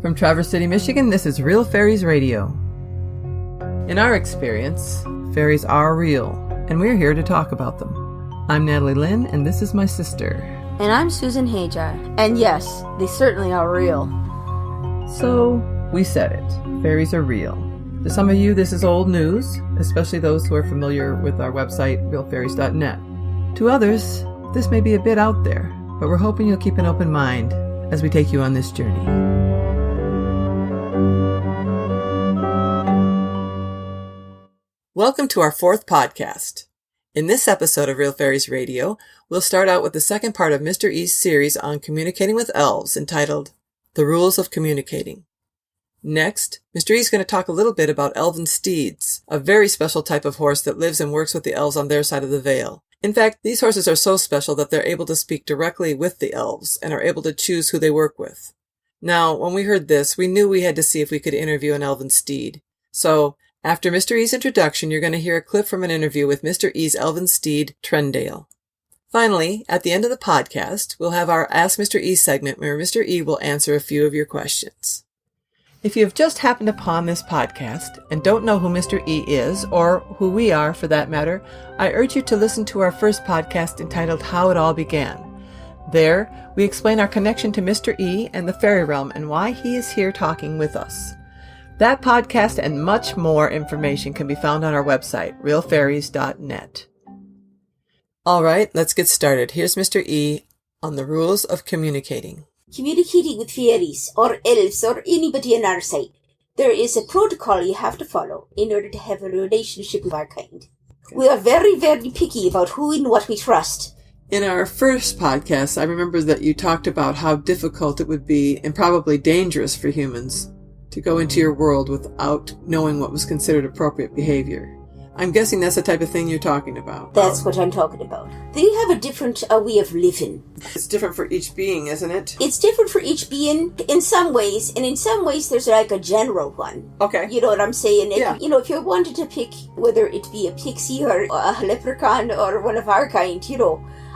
From Traverse City, Michigan, this is Real Fairies Radio. In our experience, fairies are real, and we're here to talk about them. I'm Natalie Lynn, and this is my sister. And I'm Susan Hajar. And yes, they certainly are real. So, we said it. Fairies are real. To some of you, this is old news, especially those who are familiar with our website, realfairies.net. To others, this may be a bit out there, but we're hoping you'll keep an open mind as we take you on this journey. Welcome to our fourth podcast. In this episode of Real Fairies Radio, we'll start out with the second part of Mr. E's series on communicating with elves entitled The Rules of Communicating. Next, Mr. E is going to talk a little bit about Elven Steeds, a very special type of horse that lives and works with the elves on their side of the veil. In fact, these horses are so special that they're able to speak directly with the elves and are able to choose who they work with. Now, when we heard this, we knew we had to see if we could interview an Elven Steed. So, after Mr. E's introduction, you're going to hear a clip from an interview with Mr. E's Elven Steed, Trendale. Finally, at the end of the podcast, we'll have our Ask Mr. E segment where Mr. E will answer a few of your questions. If you have just happened upon this podcast and don't know who Mr. E is, or who we are for that matter, I urge you to listen to our first podcast entitled How It All Began. There, we explain our connection to Mr. E and the fairy realm and why he is here talking with us. That podcast and much more information can be found on our website, realfairies.net. All right, let's get started. Here's Mr. E on the rules of communicating. Communicating with fairies or elves or anybody on our side, there is a protocol you have to follow in order to have a relationship with our kind. We are very, very picky about who and what we trust. In our first podcast, I remember that you talked about how difficult it would be and probably dangerous for humans to go into your world without knowing what was considered appropriate behavior. I'm guessing that's the type of thing you're talking about. That's what I'm talking about. They have a different way of living. It's different for each being, isn't it? It's different for each being in some ways, and in some ways there's like a general one. Okay. You know what I'm saying? Yeah. If you wanted to pick whether it be a pixie or a leprechaun or one of our kind,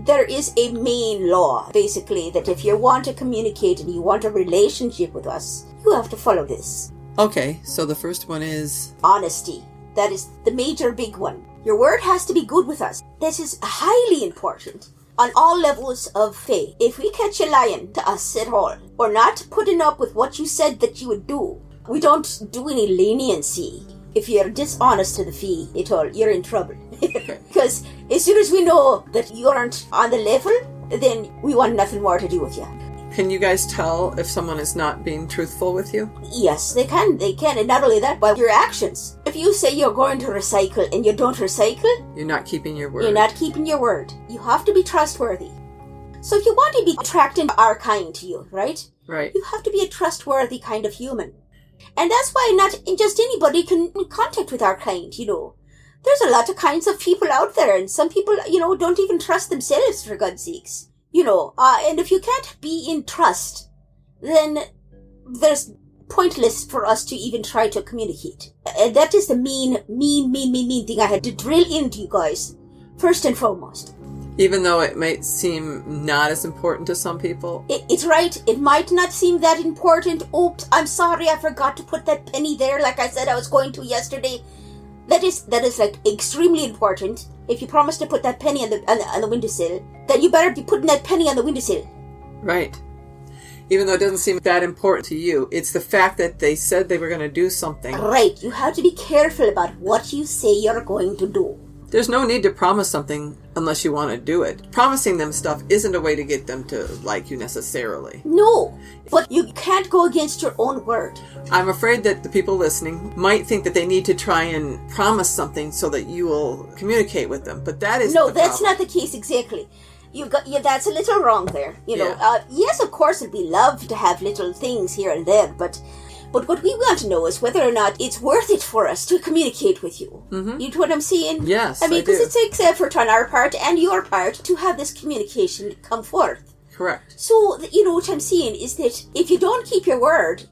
there is a main law, basically, that if you want to communicate and you want a relationship with us, you have to follow this. Okay, so the first one is honesty. That is the major big one. Your word has to be good with us. This is highly important on all levels of faith. If we catch you lying to us at all, or not putting up with what you said that you would do, we don't do any leniency. If you're dishonest to the fee at all, you're in trouble. Because as soon as we know that you aren't on the level, then we want nothing more to do with you. Can you guys tell if someone is not being truthful with you? Yes, they can. And not only that, by your actions. If you say you're going to recycle and you don't recycle, you're not keeping your word. You're not keeping your word. You have to be trustworthy. So if you want to be attracting our kind to you, right? Right. You have to be a trustworthy kind of human. And that's why not just anybody can contact with our kind, There's a lot of kinds of people out there, and some people, don't even trust themselves, for God's sakes. And if you can't be in trust, then there's pointless for us to even try to communicate. And that is the mean thing I had to drill into you guys, first and foremost. Even though it might seem not as important to some people? It's right. It might not seem that important. Oops, I'm sorry, I forgot to put that penny there like I said I was going to yesterday. That is like extremely important. If you promise to put that penny on the windowsill, then you better be putting that penny on the windowsill. Right. Even though it doesn't seem that important to you, it's the fact that they said they were going to do something. Right. You have to be careful about what you say you're going to do. There's no need to promise something unless you want to do it. Promising them stuff isn't a way to get them to like you necessarily. No, but you can't go against your own word. I'm afraid that the people listening might think that they need to try and promise something so that you will communicate with them, but that is no, that's not the case exactly. That's a little wrong there. Yes, of course, it'd be love to have little things here and there, but what we want to know is whether or not it's worth it for us to communicate with you. Mm-hmm. You know what I'm saying? Yes, I mean, because it takes effort on our part and your part to have this communication come forth. Correct. So, what I'm saying is that if you don't keep your word,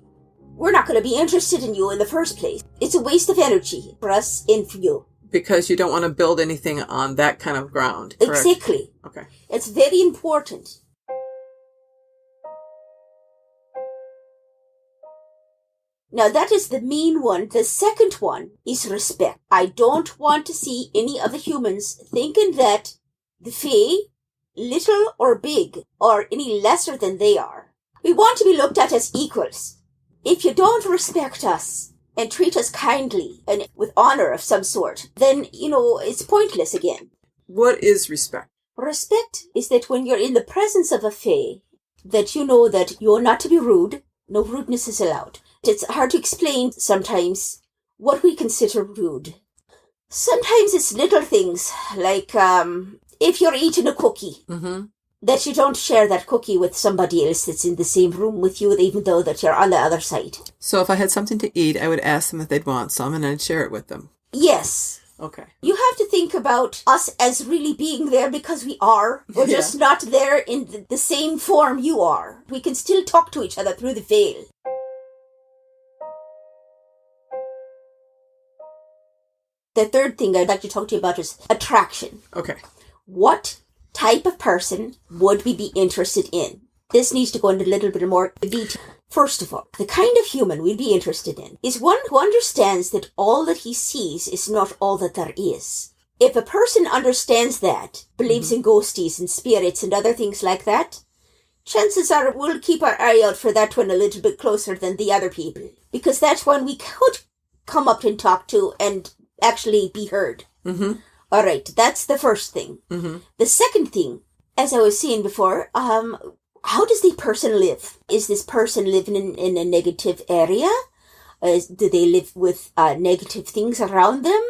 we're not going to be interested in you in the first place. It's a waste of energy for us and for you. Because you don't want to build anything on that kind of ground. Correct? Exactly. Okay. It's very important. Now that is the mean one. The second one is respect. I don't want to see any of the humans thinking that the Fae, little or big, are any lesser than they are. We want to be looked at as equals. If you don't respect us and treat us kindly and with honor of some sort, then, it's pointless again. What is respect? Respect is that when you're in the presence of a Fae, that you know that you're not to be rude. No rudeness is allowed. It's hard to explain sometimes what we consider rude. Sometimes it's little things, like if you're eating a cookie, that you don't share that cookie with somebody else that's in the same room with you, even though that you're on the other side. So if I had something to eat, I would ask them if they'd want some, and I'd share it with them. Yes. Okay. You have to think about us as really being there because we are. We're just not there in the same form you are. We can still talk to each other through the veil. The third thing I'd like to talk to you about is attraction. Okay. What type of person would we be interested in? This needs to go into a little bit more detail. First of all, the kind of human we'd be interested in is one who understands that all that he sees is not all that there is. If a person understands that, believes in ghosties and spirits and other things like that, chances are we'll keep our eye out for that one a little bit closer than the other people. Because that's one we could come up and talk to and actually be heard. All right, that's the first thing. The second thing, as I was saying before, how does the person live? Is this person living in a negative area? Do they live with negative things around them?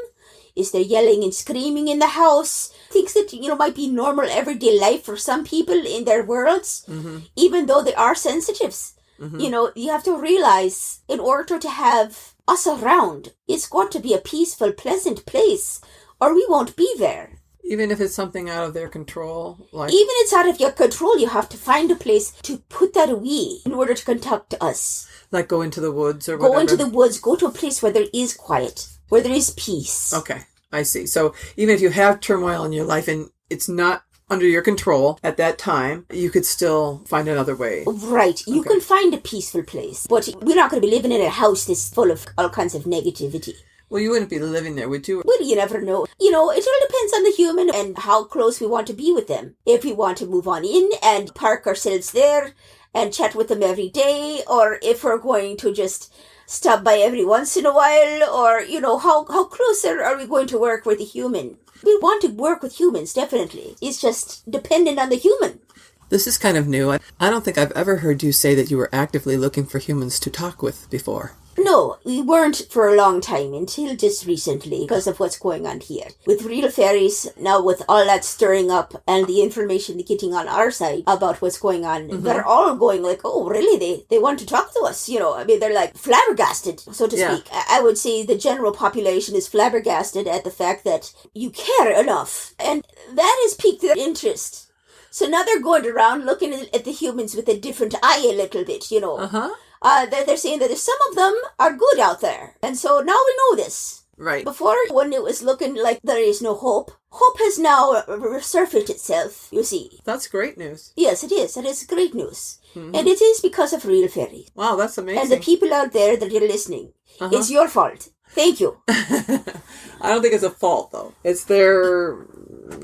Is there yelling and screaming in the house? Things that, might be normal everyday life for some people in their worlds, even though they are sensitives. You have to realize in order to have us around, it's got to be a peaceful, pleasant place, or we won't be there. Even if it's something out of their control? Even if it's out of your control, you have to find a place to put that away in order to contact us. Like go into the woods or whatever? Go into the woods, go to a place where there is quiet, where there is peace. Okay, I see. So even if you have turmoil in your life and it's not under your control at that time, you could still find another way. Right. You can find a peaceful place, but we're not going to be living in a house that's full of all kinds of negativity. Well, you wouldn't be living there, would you? Well, you never know. It all depends on the human and how close we want to be with them. If we want to move on in and park ourselves there and chat with them every day, or if we're going to just stop by every once in a while, or, how close are we going to work with the human? We want to work with humans, definitely. It's just dependent on the human. This is kind of new. I don't think I've ever heard you say that you were actively looking for humans to talk with before. No, we weren't for a long time until just recently because of what's going on here. With real fairies, now with all that stirring up and the information getting on our side about what's going on, they're all going like, oh, really? They want to talk to us, they're like flabbergasted, so to speak. I would say the general population is flabbergasted at the fact that you care enough. And that has piqued their interest. So now they're going around looking at the humans with a different eye a little bit, They're saying that some of them are good out there. And so now we know this. Right. Before, when it was looking like there is no hope, hope has now resurfaced itself, you see. That's great news. Yes, it is. It is great news. And it is because of real fairies. Wow, that's amazing. And the people out there that you're listening, it's your fault. Thank you. I don't think it's a fault, though. It's their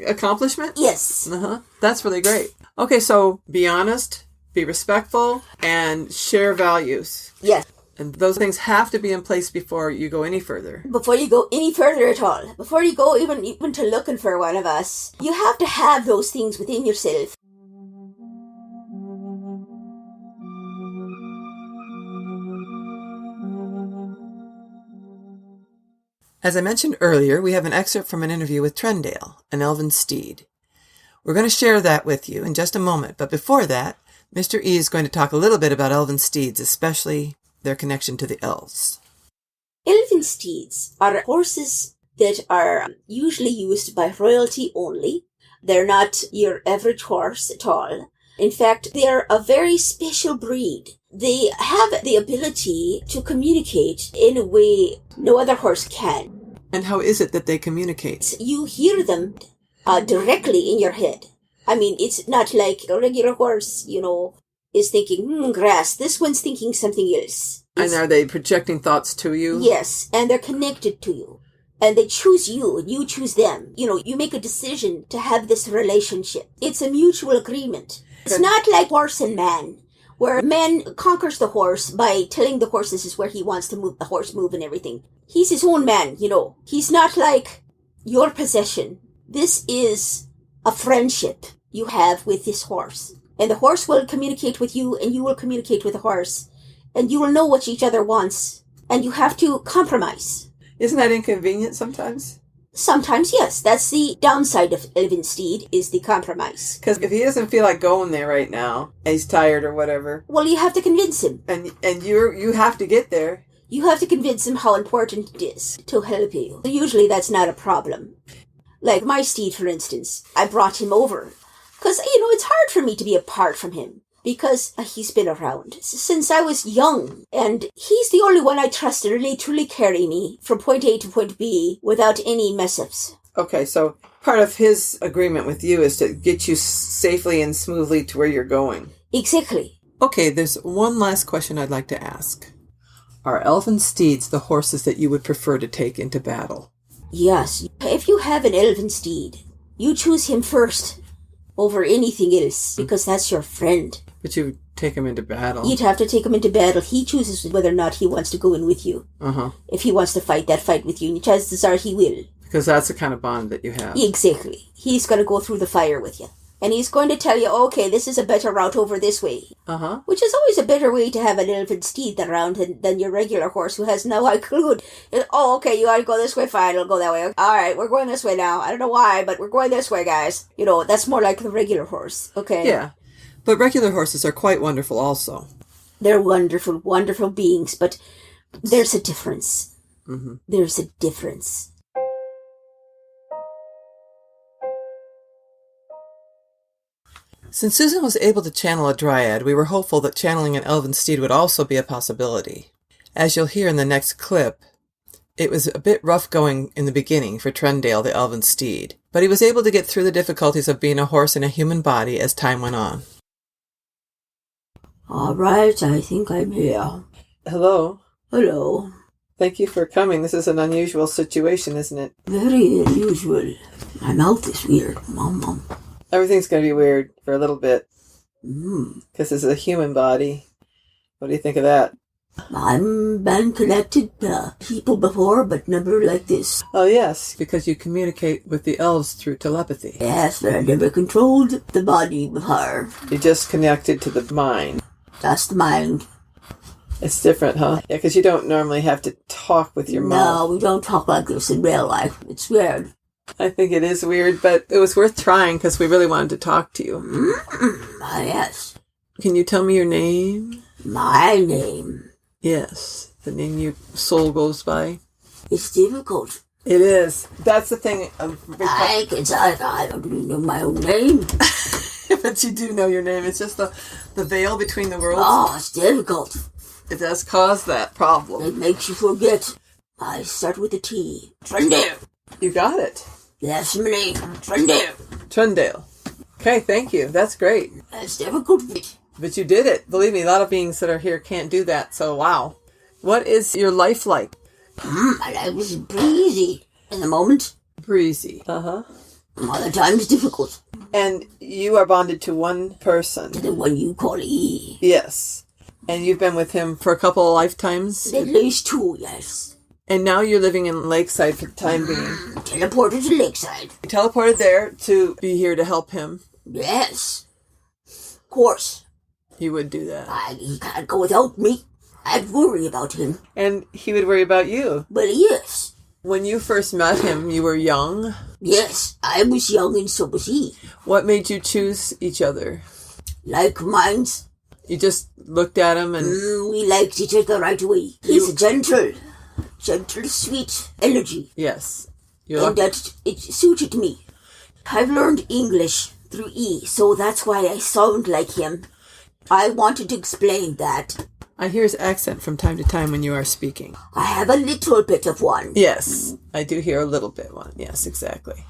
accomplishment? Yes. That's really great. Okay, so be honest, be respectful, and share values. Yes. And those things have to be in place before you go any further. Before you go any further at all. Before you go even to looking for one of us, you have to have those things within yourself. As I mentioned earlier, we have an excerpt from an interview with Trendale, an Elven Steed. We're going to share that with you in just a moment, but before that, Mr. E is going to talk a little bit about Elven Steeds, especially their connection to the elves. Elven Steeds are horses that are usually used by royalty only. They're not your average horse at all. In fact, they're a very special breed. They have the ability to communicate in a way no other horse can. And how is it that they communicate? You hear them directly in your head. I mean, it's not like a regular horse, is thinking, grass. This one's thinking something else. And are they projecting thoughts to you? Yes, and they're connected to you. And they choose you, and you choose them. You make a decision to have this relationship. It's a mutual agreement. It's not like horse and man, where man conquers the horse by telling the horse this is where he wants to move, the horse move and everything. He's his own man, He's not like your possession. This is a friendship you have with this horse. And the horse will communicate with you, and you will communicate with the horse. And you will know what each other wants. And you have to compromise. Isn't that inconvenient sometimes? Sometimes, yes. That's the downside of Elven Steed, is the compromise. Because if he doesn't feel like going there right now, he's tired or whatever. Well, you have to convince him. And you have to get there. You have to convince him how important it is to help you. Usually that's not a problem. Like my steed, for instance, I brought him over. Because, it's hard for me to be apart from him. Because he's been around since I was young. And he's the only one I trust to really truly carry me from point A to point B without any mess-ups. Okay, so part of his agreement with you is to get you safely and smoothly to where you're going. Exactly. Okay, there's one last question I'd like to ask. Are Elven Steeds the horses that you would prefer to take into battle? Yes. If you have an Elven Steed, you choose him first over anything else, because that's your friend. But you take him into battle. You'd have to take him into battle. He chooses whether or not he wants to go in with you. Uh-huh. If he wants to fight that fight with you, and chances are he will. Because that's the kind of bond that you have. Exactly. He's going to go through the fire with you. And he's going to tell you, okay, this is a better route over this way. Uh-huh. Which is always a better way to have an Elven Steed around than your regular horse who has no clue. Oh, okay, you gotta go this way, fine, I'll go that way. Alright, we're going this way now. I don't know why, but we're going this way, guys. That's more like the regular horse, okay? Yeah. But regular horses are quite wonderful also. They're wonderful, wonderful beings, but there's a difference. Mm-hmm. There's a difference. Since Susan was able to channel a dryad, we were hopeful that channeling an Elven Steed would also be a possibility. As you'll hear in the next clip, it was a bit rough going in the beginning for Trendale, the Elven Steed, but he was able to get through the difficulties of being a horse in a human body as time went on. All right, I think I'm here. Hello. Hello. Thank you for coming. This is an unusual situation, isn't it? Very unusual. My mouth is weird. Mom. Everything's going to be weird for a little bit. Because this is a human body. What do you think of that? I've been connected to people before, but never like this. Oh, yes, because you communicate with the elves through telepathy. Yes, but I never controlled the body before. You just connected to the mind. That's the mind. It's different, huh? Yeah, because you don't normally have to talk with your mouth. No, we don't talk like this in real life. It's weird. I think it is weird, but it was worth trying because we really wanted to talk to you. Yes. Can you tell me your name? My name? Yes, the name your soul goes by. It's difficult. It is. That's the thing. I don't even know my own name. But you do know your name. It's just the veil between the worlds. Oh, it's difficult. It does cause that problem. It makes you forget. I start with a T. Trendale. You got it. That's my name. Trendale. Trendale. Okay, thank you. That's great. That's difficult. But you did it. Believe me, a lot of beings that are here can't do that, so wow. What is your life like? My life is breezy in the moment. Breezy. Uh-huh. Other times difficult. And you are bonded to one person. The one you call E. Yes. And you've been with him for a couple of lifetimes? At least 2, yes. And now you're living in Lakeside for the time being. Teleported to Lakeside. You teleported there to be here to help him? Yes. Of course. You would do that. He can't go without me. I'd worry about him. And he would worry about you. But yes. When you first met him, you were young? Yes, I was young and so was he. What made you choose each other? Like minds. You just looked at him and... we liked each other right away. He's a gentle, sweet energy. Yes. And that it suited me. I've learned English through E, so that's why I sound like him. I wanted to explain that. I hear his accent from time to time when you are speaking. I have a little bit of one. Yes, I do hear a little bit one. Yes, exactly.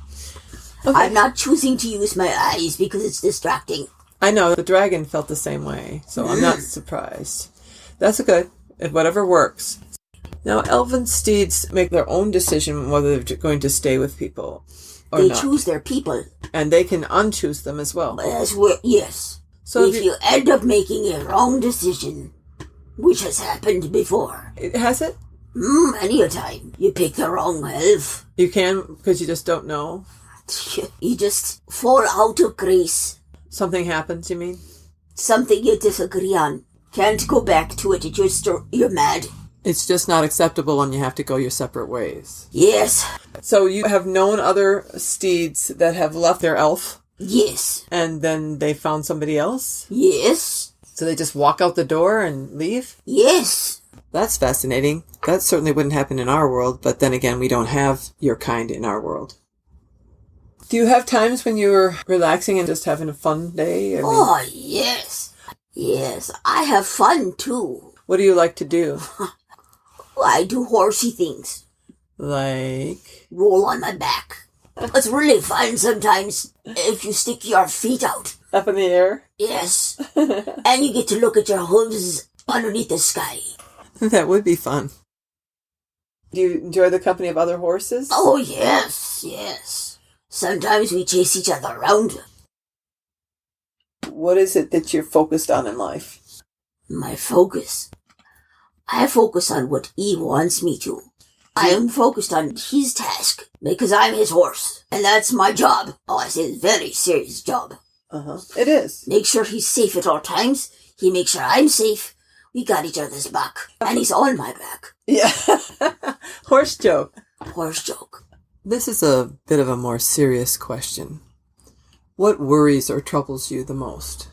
Okay. I'm not choosing to use my eyes because it's distracting. I know, the dragon felt the same way, so I'm not surprised. That's good. Whatever works. Now, Elven Steeds make their own decision whether they're going to stay with people or They not. choose their people. And they can unchoose them as well. Yes. So if you end up making a wrong decision, which has happened before. Has it? Many a time. You pick the wrong elf. You can, because you just don't know? You just fall out of grace. Something happens, you mean? Something you disagree on. Can't go back to it. You're mad. It's just not acceptable and you have to go your separate ways. Yes. So you have known other steeds that have left their elf? Yes. And then they found somebody else? Yes. So they just walk out the door and leave? Yes. That's fascinating. That certainly wouldn't happen in our world, but then again, we don't have your kind in our world. Do you have times when you're relaxing and just having a fun day? Oh, yes. Yes, I have fun too. What do you like to do? I do horsey things. Like? Roll on my back. It's really fun sometimes if you stick your feet out. Up in the air? Yes. And you get to look at your hooves underneath the sky. That would be fun. Do you enjoy the company of other horses? Oh, yes, yes. Sometimes we chase each other around. What is it that you're focused on in life? My focus? I focus on what he wants me to. I am focused on his task because I'm his horse. And that's my job. Oh, I say it's a very serious job. It is. Make sure he's safe at all times. He makes sure I'm safe. We got each other's back. And he's on my back. Yeah. Horse joke. Horse joke. This is a bit of a more serious question. What worries or troubles you the most?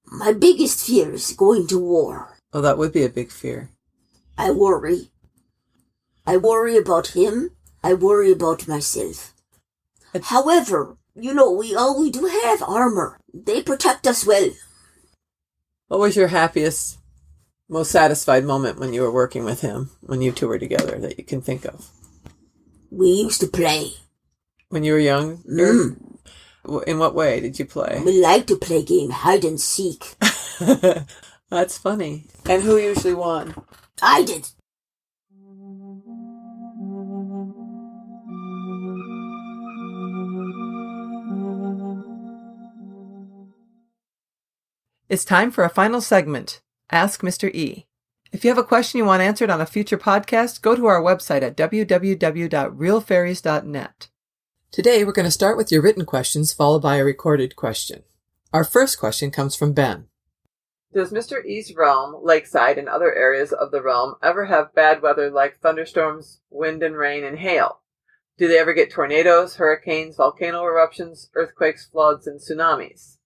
My biggest fear is going to war. Oh, that would be a big fear. I worry. I worry about him. I worry about myself. However, we do have armor. They protect us well. What was your happiest, most satisfied moment when you were working with him, when you two were together, that you can think of? We used to play. When you were young? In what way did you play? We like to play game hide and seek. That's funny. And who usually won? I did. It's time for a final segment, Ask Mr. E. If you have a question you want answered on a future podcast, go to our website at www.realfairies.net. Today, we're going to start with your written questions, followed by a recorded question. Our first question comes from Ben. Does Mr. E's realm, Lakeside, and other areas of the realm ever have bad weather like thunderstorms, wind and rain, and hail? Do they ever get tornadoes, hurricanes, volcano eruptions, earthquakes, floods, and tsunamis?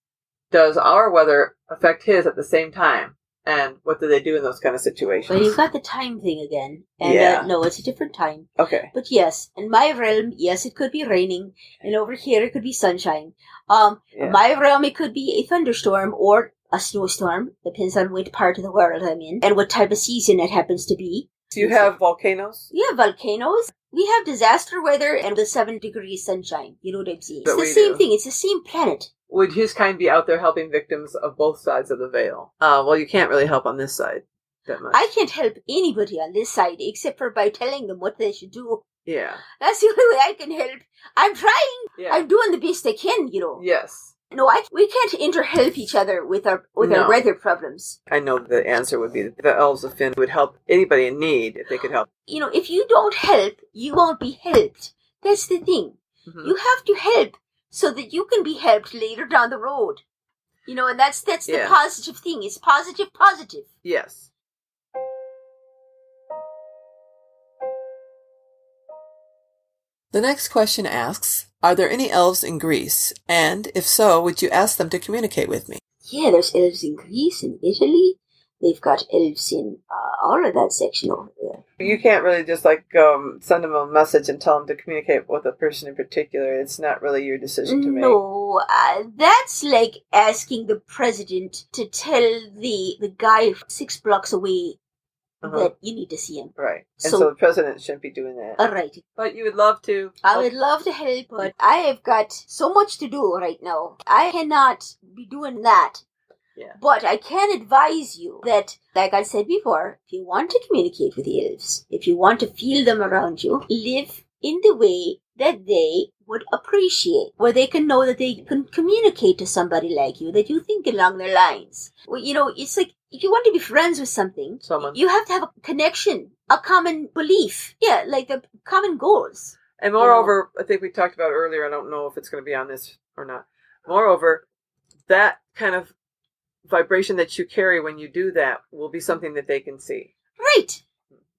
Does our weather affect his at the same time? And what do they do in those kind of situations? Well, you've got the time thing again. And yeah. No, it's a different time. Okay. But yes, in my realm, yes, it could be raining. And over here, it could be sunshine. In my realm, it could be a thunderstorm or a snowstorm. Depends on what part of the world I'm in. And what type of season it happens to be. Do you have volcanoes? Yeah, volcanoes. We have disaster weather and the 7 degrees sunshine. You know what I'm saying? But it's the same thing. It's the same planet. Would his kind be out there helping victims of both sides of the veil? Well, you can't really help on this side that much. I can't help anybody on this side except for by telling them what they should do. Yeah. That's the only way I can help. I'm trying. Yeah. I'm doing the best I can, Yes. No, we can't interhelp each other with our weather problems. I know the answer would be that the Elves of Finn would help anybody in need if they could help. If you don't help, you won't be helped. That's the thing. Mm-hmm. You have to help so that you can be helped later down the road. And that's the positive thing. It's positive. Yes. The next question asks, are there any elves in Greece? And if so, would you ask them to communicate with me? Yeah, there's elves in Greece and Italy. They've got elves in all of that section over there. You can't really just send them a message and tell them to communicate with a person in particular. It's not really your decision to make. No, that's like asking the president to tell the guy 6 blocks away that you need to see him. Right. And so the president shouldn't be doing that. Right. But you would love to. I would love to help, but I have got so much to do right now. I cannot be doing that. Yeah. But I can advise you that, like I said before, if you want to communicate with the elves, if you want to feel them around you, live in the way that they would appreciate, where they can know that they can communicate to somebody like you, that you think along their lines. Well, it's like, if you want to be friends with someone, you have to have a connection, a common belief. Yeah, like the common goals. And moreover, I think we talked about earlier, I don't know if it's going to be on this or not. Moreover, that kind of vibration that you carry when you do that will be something that they can see. Right.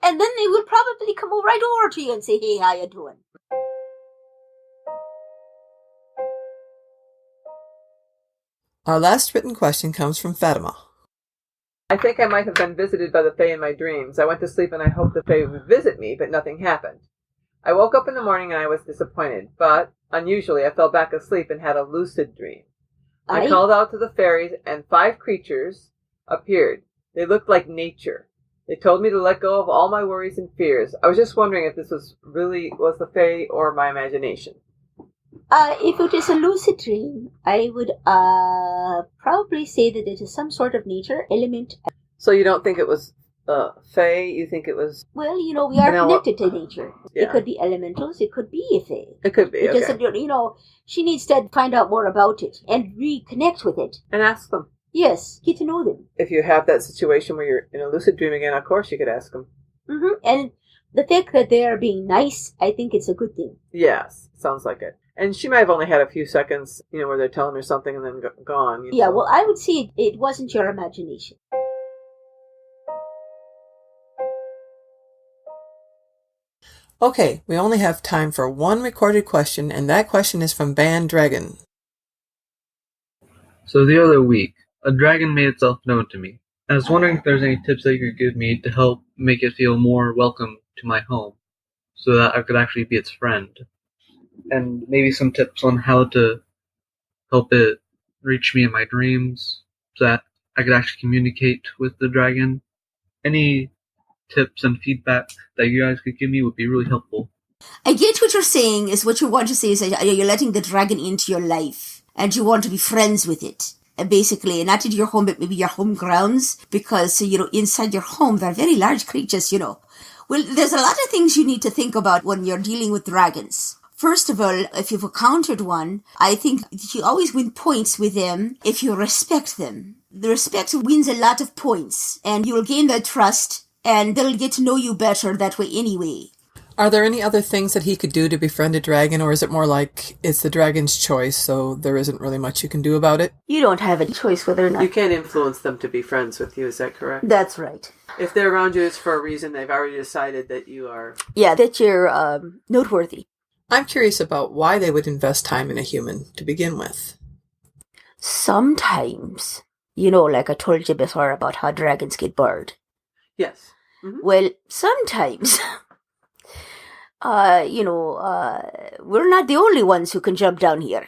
And then they will probably come right over to you and say, hey, how you doing? Our last written question comes from Fatima. I think I might have been visited by the Fae in my dreams. I went to sleep and I hoped the Fae would visit me, but nothing happened. I woke up in the morning and I was disappointed, but unusually I fell back asleep and had a lucid dream. I called out to the fairies and 5 creatures appeared. They looked like nature. They told me to let go of all my worries and fears. I was just wondering if this was the Fae or my imagination. If it is a lucid dream, I would probably say that it is some sort of nature element. So you don't think it was Fae? You think it was... Well, we are connected to nature. Yeah. It could be elementals. It could be a Fae. It could be, it doesn't, she needs to find out more about it and reconnect with it. And ask them. Yes, get to know them. If you have that situation where you're in a lucid dream again, of course you could ask them. Mm-hmm. And the fact that they are being nice, I think it's a good thing. Yes, sounds like it. And she might have only had a few seconds, where they're telling her something and then gone. Yeah, well, I would say it wasn't your imagination. Okay, we only have time for one recorded question, and that question is from Band Dragon. So the other week, a dragon made itself known to me. I was wondering if there's any tips that you could give me to help make it feel more welcome to my home, so that I could actually be its friend. And maybe some tips on how to help it reach me in my dreams, so that I could actually communicate with the dragon. Any tips and feedback that you guys could give me would be really helpful. I get what you're saying. Is what you want to say is that you're letting the dragon into your life and you want to be friends with it. And basically, not into your home, but maybe your home grounds, because, inside your home, they're very large creatures, Well, there's a lot of things you need to think about when you're dealing with dragons. First of all, if you've encountered one, I think you always win points with them if you respect them. The respect wins a lot of points, and you'll gain their trust, and they'll get to know you better that way anyway. Are there any other things that he could do to befriend a dragon, or is it more like it's the dragon's choice, so there isn't really much you can do about it? You don't have any choice whether or not. You can't influence them to be friends with you, is that correct? That's right. If they're around you, it's for a reason. They've already decided that you are... Yeah, that you're noteworthy. I'm curious about why they would invest time in a human to begin with. Sometimes, like I told you before about how dragons get bored. Yes. Mm-hmm. Well, sometimes... we're not the only ones who can jump down here.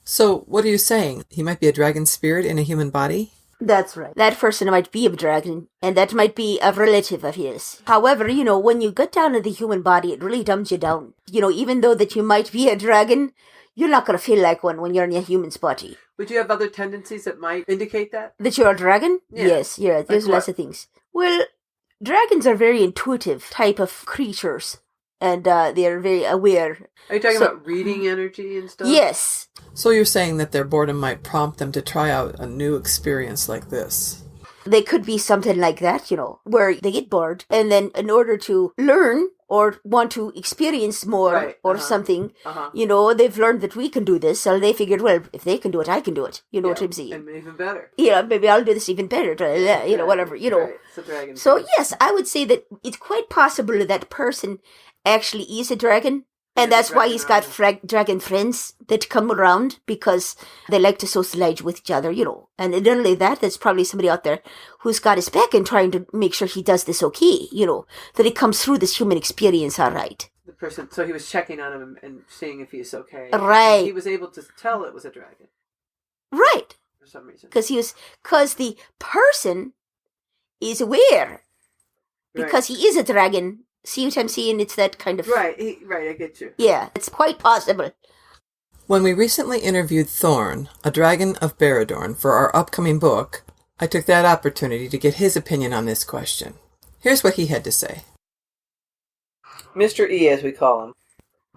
So, what are you saying? He might be a dragon spirit in a human body? That's right. That person might be a dragon, and that might be a relative of his. However, when you get down to the human body, it really dumbs you down. Even though that you might be a dragon, you're not going to feel like one when you're in a human's body. Would you have other tendencies that might indicate that? That you're a dragon? Yeah. Yes, yeah, there's like lots of things. Well, dragons are very intuitive type of creatures. And they're very aware. Are you talking about reading energy and stuff? Yes. So you're saying that their boredom might prompt them to try out a new experience like this? They could be something like that, where they get bored. And then in order to learn or want to experience more something, they've learned that we can do this. So they figured, well, if they can do it, I can do it. What I'm saying? And even better. Maybe I'll do this even better. Whatever, Right. So yes, I would say that it's quite possible that person actually is a dragon. And that's why he's got dragon friends that come around, because they like to socialize with each other, And not only that, there's probably somebody out there who's got his back and trying to make sure he does this okay, that he comes through this human experience all right. The person, so he was checking on him and seeing if he's okay. Right. And he was able to tell it was a dragon. Right. For some reason. Because the person is aware. Because he is a dragon. See what I'm saying? It's that kind of... Right, I get you. Yeah, it's quite possible. When we recently interviewed Thorn, a dragon of Barradorn, for our upcoming book, I took that opportunity to get his opinion on this question. Here's what he had to say. Mr. E, as we call him,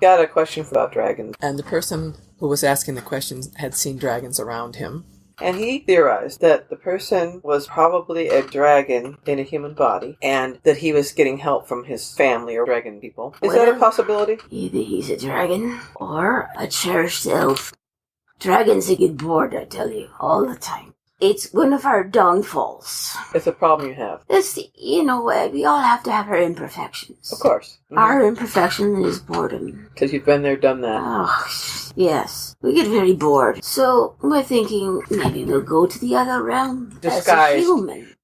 got a question about dragons. And the person who was asking the questions had seen dragons around him. And he theorized that the person was probably a dragon in a human body, and that he was getting help from his family or dragon people. Is that a possibility? Either he's a dragon or a cherished elf. Dragons get bored, I tell you, all the time. It's one of our downfalls. It's a problem you have. We all have to have our imperfections. Of course. Mm-hmm. Our imperfection is boredom. Because you've been there, done that. Oh, yes. We get very bored. So we're thinking maybe we'll go to the other realm Disguised. as a human.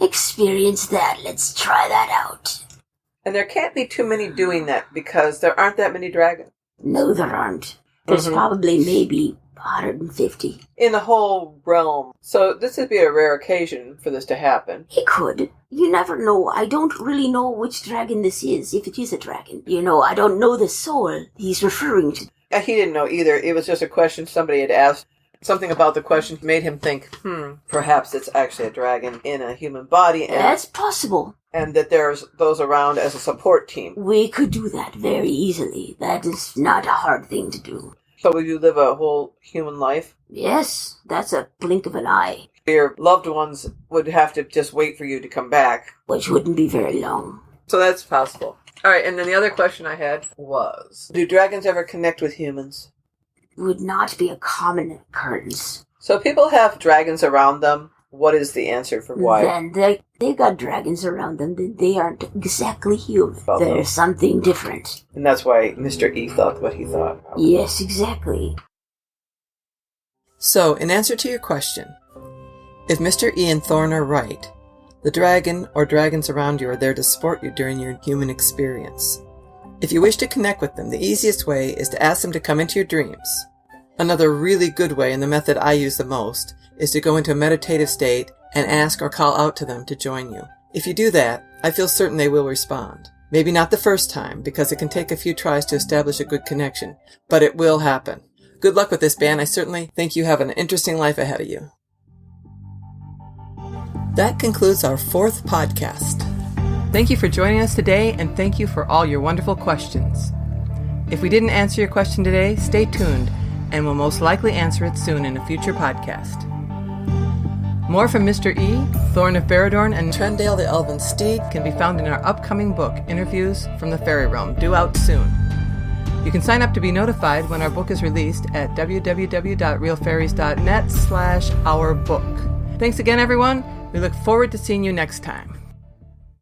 Experience that. Let's try that out. And there can't be too many doing that because there aren't that many dragons. No, there aren't. There's probably maybe 150. In the whole realm. So this would be a rare occasion for this to happen. It could. You never know. I don't really know which dragon this is, if it is a dragon. I don't know the soul he's referring to. He didn't know either. It was just a question somebody had asked. Something about the question made him think, perhaps it's actually a dragon in a human body. And that's possible. And that there's those around as a support team. We could do that very easily. That is not a hard thing to do. So will you live a whole human life? Yes, that's a blink of an eye. Your loved ones would have to just wait for you to come back. Which wouldn't be very long. So that's possible. All right, and then the other question I had was, do dragons ever connect with humans? Would not be a common occurrence. So people have dragons around them. What is the answer for why? Then they got dragons around them. They aren't exactly human. There's something different. And that's why Mr. E thought what he thought. Yes, exactly. So, in answer to your question, if Mr. E and Thorn are right, the dragon or dragons around you are there to support you during your human experience. If you wish to connect with them, the easiest way is to ask them to come into your dreams. Another really good way, and the method I use the most, is to go into a meditative state and ask or call out to them to join you. If you do that, I feel certain they will respond. Maybe not the first time, because it can take a few tries to establish a good connection, but it will happen. Good luck with this, band. I certainly think you have an interesting life ahead of you. That concludes our 4th podcast. Thank you for joining us today, and thank you for all your wonderful questions. If we didn't answer your question today, stay tuned, and we'll most likely answer it soon in a future podcast. More from Mr. E, Thorn of Barradorn, and Trendale the Elven Steed can be found in our upcoming book, Interviews from the Fairy Realm, due out soon. You can sign up to be notified when our book is released at www.realfairies.net/ourbook. Thanks again, everyone. We look forward to seeing you next time.